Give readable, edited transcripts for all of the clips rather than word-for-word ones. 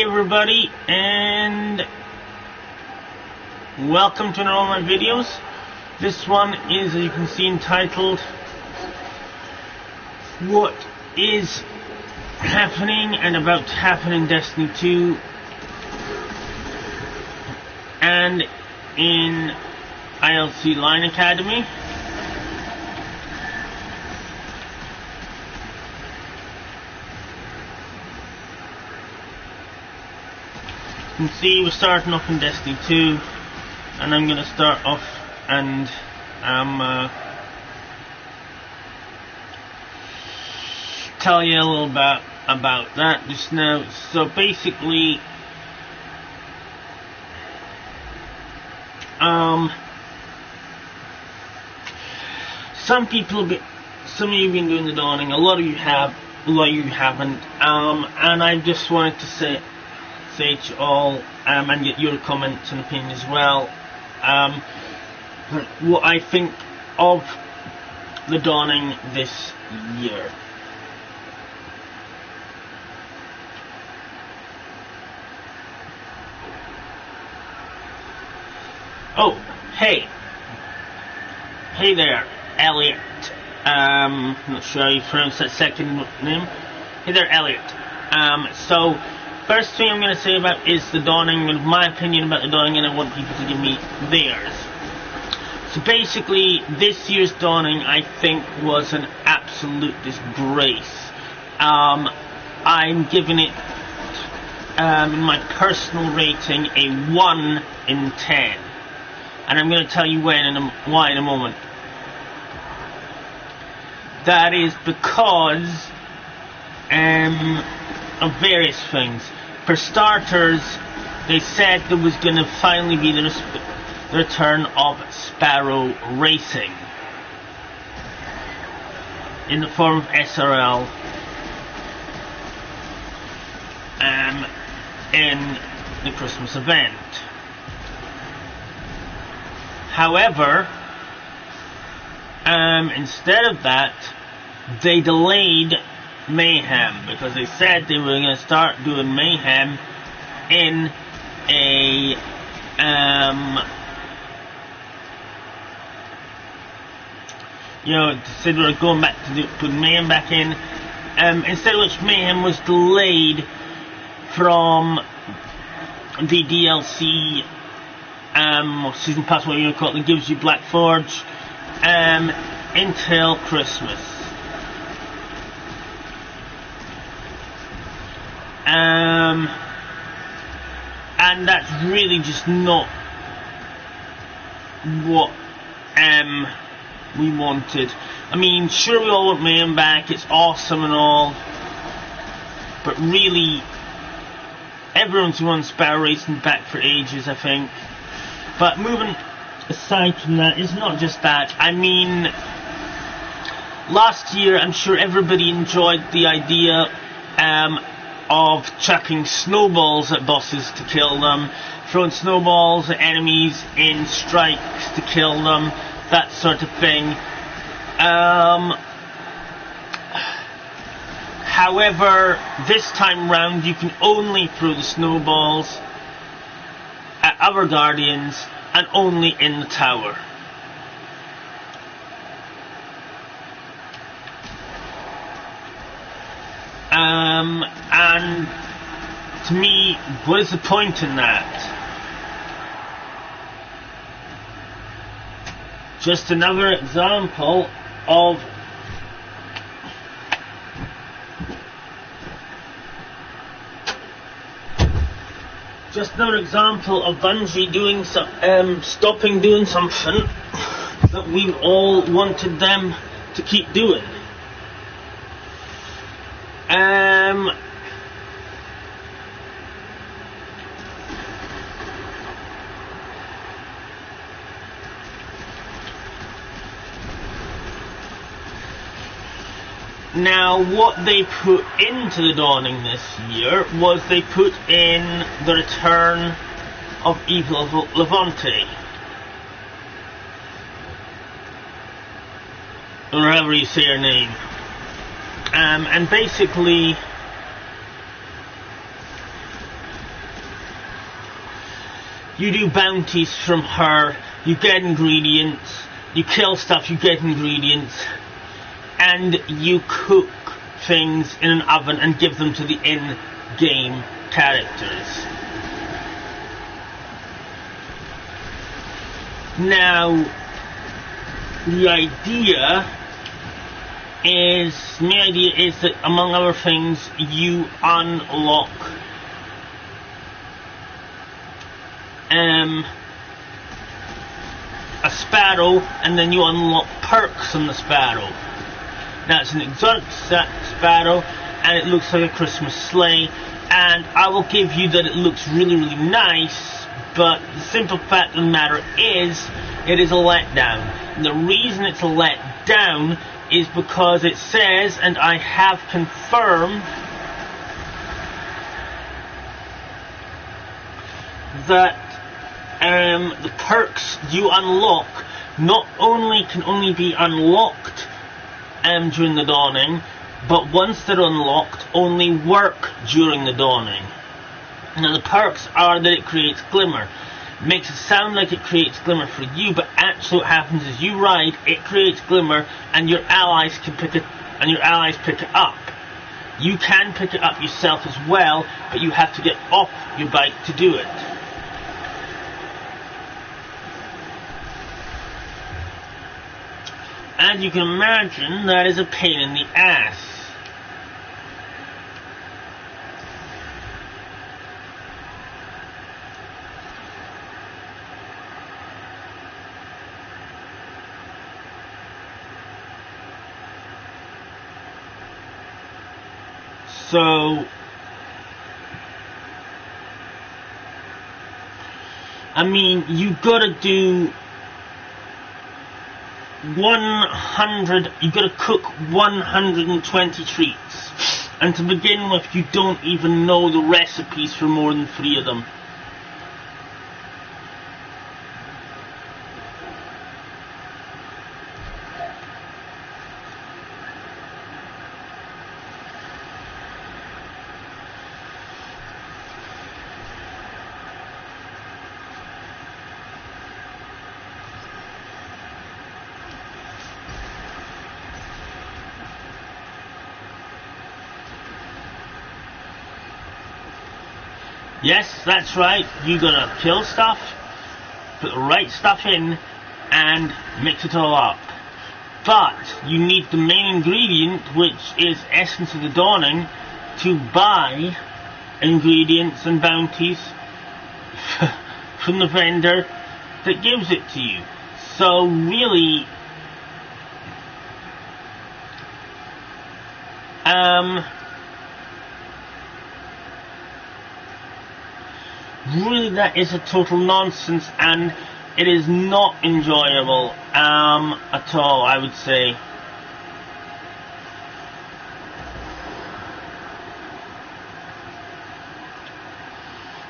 everybody, and welcome to another one of my videos. This one is, as you can see, entitled What is Happening and About to Happen in Destiny 2 and in ILC Line Academy. You can see we're starting off in Destiny 2, and I'm going to start off and tell you a little bit about that just now. So basically, some of you have been doing the dawning, a lot of you have, a lot of you haven't, and I just wanted to say to you all, and get your comments and opinions as well, what I think of the dawning this year. Oh, hey there, Elliot. I'm not sure how you pronounce that second name. Hey there, Elliot. So first thing I'm going to say about is the dawning, and my opinion about the dawning, and I want people to give me theirs. So basically, this year's dawning, I think, was an absolute disgrace. I'm giving it, in my personal rating, a 1 in 10. And I'm going to tell you why in a moment. That is because of various things. For starters, they said there was going to finally be the return of Sparrow Racing in the form of SRL in the Christmas event. However, instead of that, they delayed Mayhem, because they said they were going to start doing Mayhem in a they said we were going back to put Mayhem back in, instead of which Mayhem was delayed from the DLC season pass, what you want to call it, that gives you Black Forge, until Christmas. And that's really just not what we wanted. I mean, sure, we all want Mayhem back, it's awesome and all, but really, everyone's wanted Sparrow Racing back for ages, I think. But moving aside from that, it's not just that. I mean, last year, I'm sure everybody enjoyed the idea of chucking snowballs at bosses to kill them, throwing snowballs at enemies in strikes to kill them, that sort of thing. However, this time round, you can only throw the snowballs at other guardians, and only in the tower. And to me, what is the point in that? Just another example of Bungie doing stopping doing something that we all wanted them to keep doing. Now, what they put into the dawning this year was they put in the return of Evil Levante, or however you say her name. And basically, you do bounties from her, you get ingredients, you kill stuff, you get ingredients, and you cook things in an oven and give them to the in-game characters. Now, the idea is that, among other things, you unlock a sparrow, and then you unlock perks on the sparrow. That's an exotic sparrow, and it looks like a Christmas sleigh, and I will give you that it looks really, really nice, but the simple fact of the matter is, it is a letdown. And the reason it's a letdown is because it says, and I have confirmed, that the perks you unlock not only can only be unlocked during the dawning, but once they're unlocked, only work during the dawning. Now the perks are that it creates glimmer. It makes it sound like it creates glimmer for you, but actually what happens is you ride, it creates glimmer, and your allies can pick it, and your allies pick it up. You can pick it up yourself as well, but you have to get off your bike to do it. And you can imagine that is a pain in the ass. So, I mean, you gotta do 100, you gotta cook 120 treats. And to begin with, you don't even know the recipes for more than 3 of them. Yes, that's right, you gotta kill stuff, put the right stuff in, and mix it all up. But you need the main ingredient, which is Essence of the Dawning, to buy ingredients and bounties from the vendor that gives it to you. So really, really that is a total nonsense, and it is not enjoyable at all, I would say.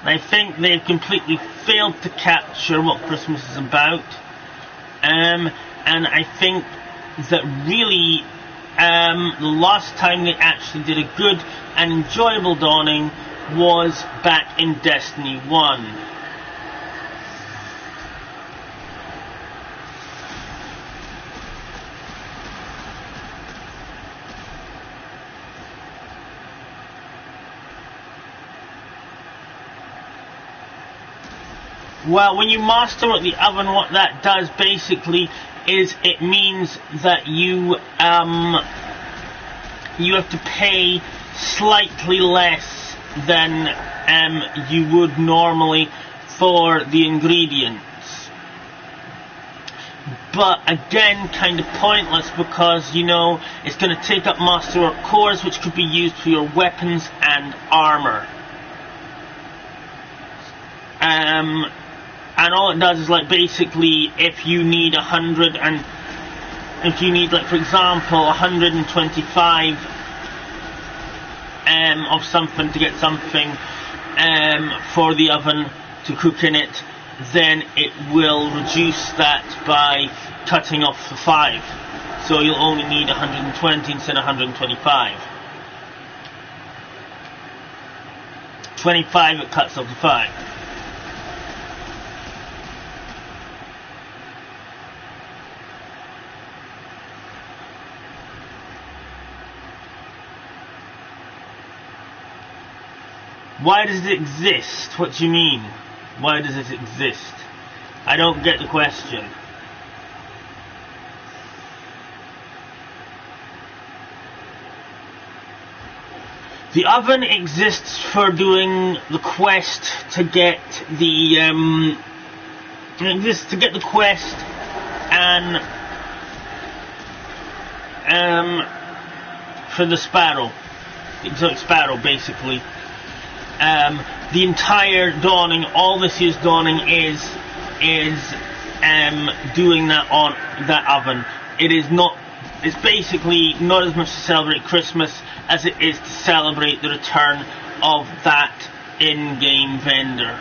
I think they've completely failed to capture what Christmas is about, and I think that really the last time they actually did a good and enjoyable dawning was back in Destiny 1. Well, when you master at the oven, what that does basically is it means that you have to pay slightly less than you would normally for the ingredients. But again, kind of pointless, because, you know, it's going to take up masterwork cores, which could be used for your weapons and armor. And all it does is, like, basically, if you need 100, and if you need, like, for example, 125 of something to get something for the oven to cook in it, then it will reduce that by cutting off the 5. So you'll only need 120 instead of 125. 25, it cuts off the 5. Why does it exist? What do you mean? Why does it exist? I don't get the question. The oven exists for doing the quest to get the quest and for the sparrow, the exotic sparrow, basically. The entire dawning, all this year's dawning is doing that on that oven. It's basically not as much to celebrate Christmas as it is to celebrate the return of that in-game vendor.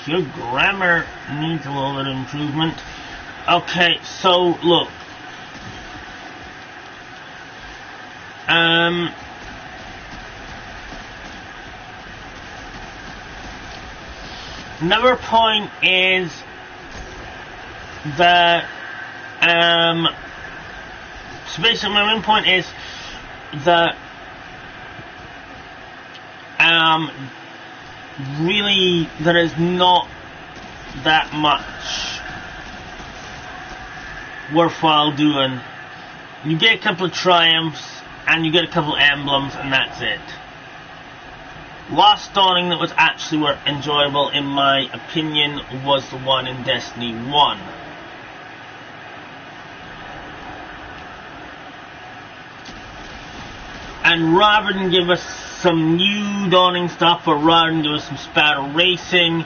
Your grammar needs a little bit of improvement. Okay, so look. Another point is that so basically my main point is that really there is not that much worthwhile doing. You get a couple of triumphs and you get a couple of emblems and that's it. Last dawning that was actually enjoyable in my opinion was the one in Destiny 1. And rather than give us some new dawning stuff, or rather than give us some sparrow racing,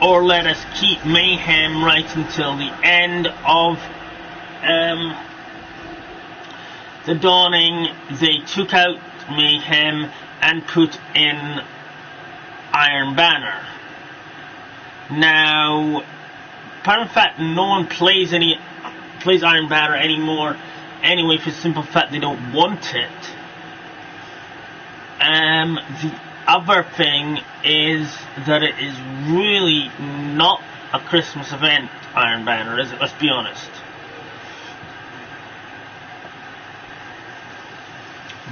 or let us keep mayhem right until the end of the dawning, they took out mayhem and put in Iron Banner. Now, apart from the fact no one plays Iron Banner anymore anyway, for the simple fact they don't want it. The other thing is that it is really not a Christmas event, Iron Banner, is it? Let's be honest.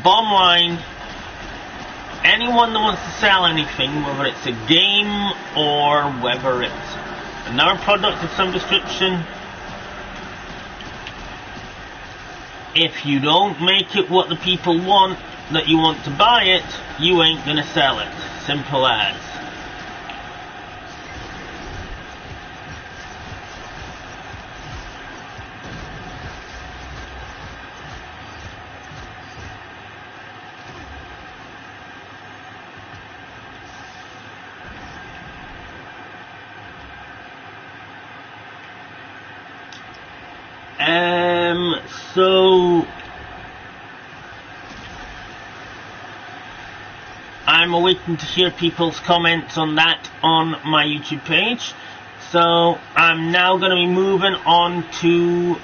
Bottom line, anyone that wants to sell anything, whether it's a game or whether it's another product of some description, if you don't make it what the people want, that you want to buy it, you ain't gonna sell it. Simple as. So I'm waiting to hear people's comments on that on my YouTube page. So I'm now going to be moving on to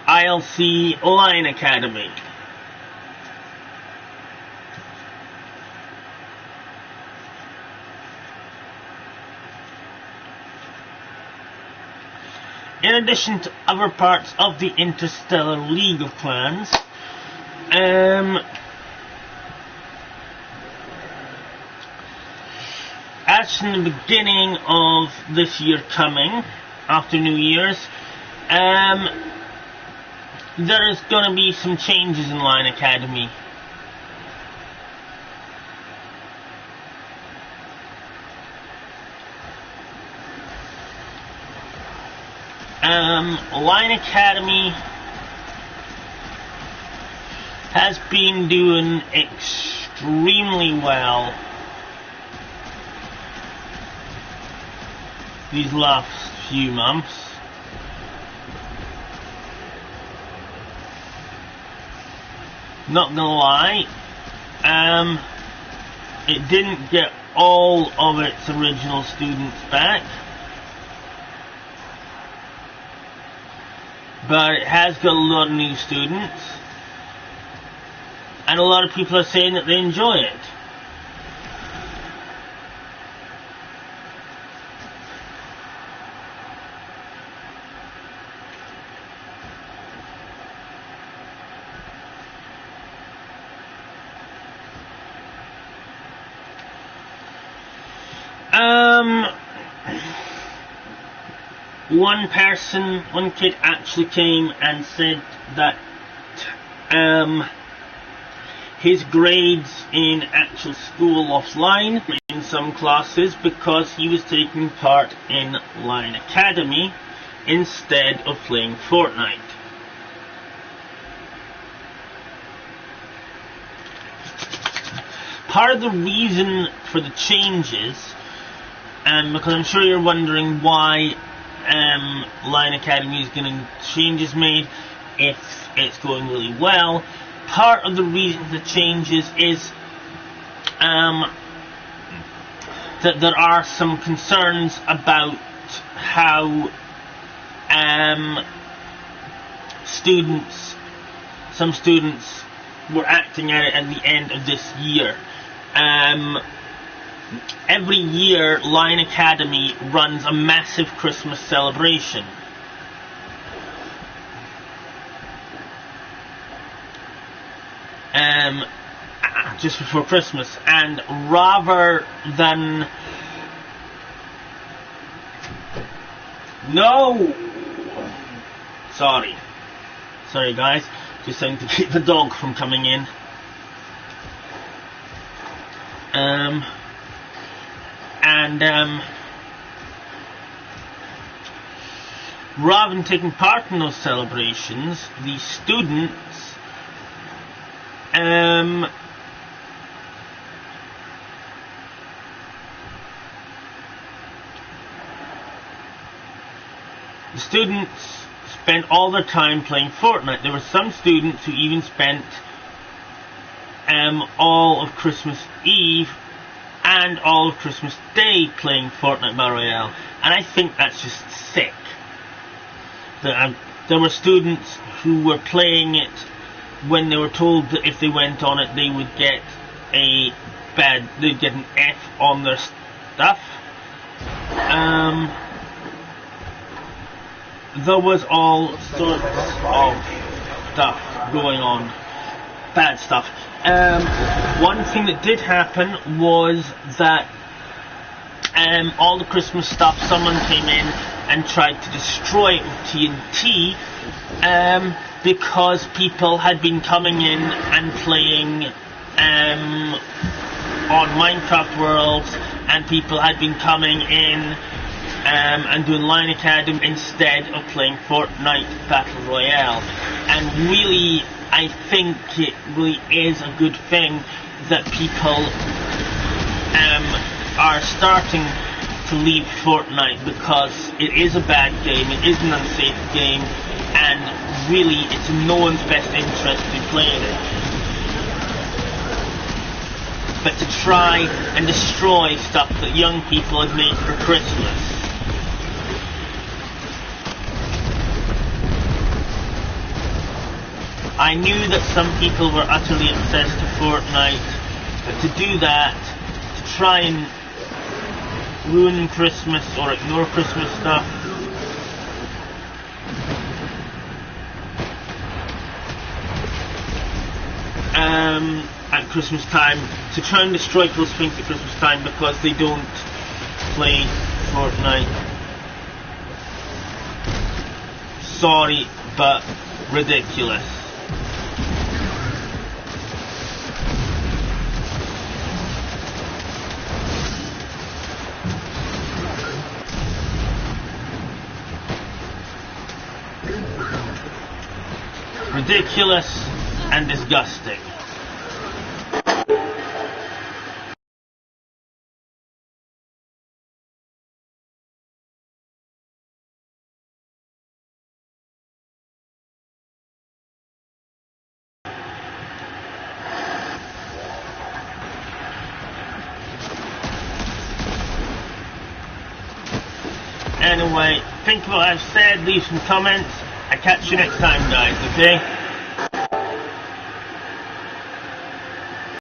ILC Line Academy. In addition to other parts of the Interstellar League of Clans, as from the beginning of this year coming, after New Year's, there is going to be some changes in Line Academy. Line Academy has been doing extremely well these last few months. Not gonna lie, it didn't get all of its original students back, but it has got a lot of new students, and a lot of people are saying that they enjoy it. One kid actually came and said that his grades in actual school offline in some classes because he was taking part in Line Academy instead of playing Fortnite. Part of the reason for the changes, because I'm sure you're wondering why Line Academy is getting changes made if it's going really well. Part of the reason for the changes is that there are some concerns about how some students were acting at it at the end of this year. Every year, Line Academy runs a massive Christmas celebration. Just before Christmas, and rather than sorry guys, just trying to keep the dog from coming in. Rather than taking part in those celebrations, the students spent all their time playing Fortnite. There were some students who even spent all of Christmas Eve and all of Christmas Day playing Fortnite Battle Royale, and I think that's just sick. There were students who were playing it when they were told that if they went on it they would get they'd get an F on their stuff. There was all sorts of stuff going on, bad stuff. One thing that did happen was that all the Christmas stuff, someone came in and tried to destroy it with TNT, because people had been coming in and playing on Minecraft Worlds, and people had been coming in and doing Line Academy instead of playing Fortnite Battle Royale. And really, I think it really is a good thing that people are starting to leave Fortnite, because it is a bad game, it is an unsafe game, and really it's in no one's best interest to be playing it. But to try and destroy stuff that young people have made for Christmas. I knew that some people were utterly obsessed with Fortnite, but to do that, to try and ruin Christmas or ignore Christmas stuff, at Christmas time, to try and destroy those things at Christmas time because they don't play Fortnite. Sorry, but ridiculous. Ridiculous and disgusting. Anyway, think of what I've said, leave some comments. I catch you next time, guys, okay?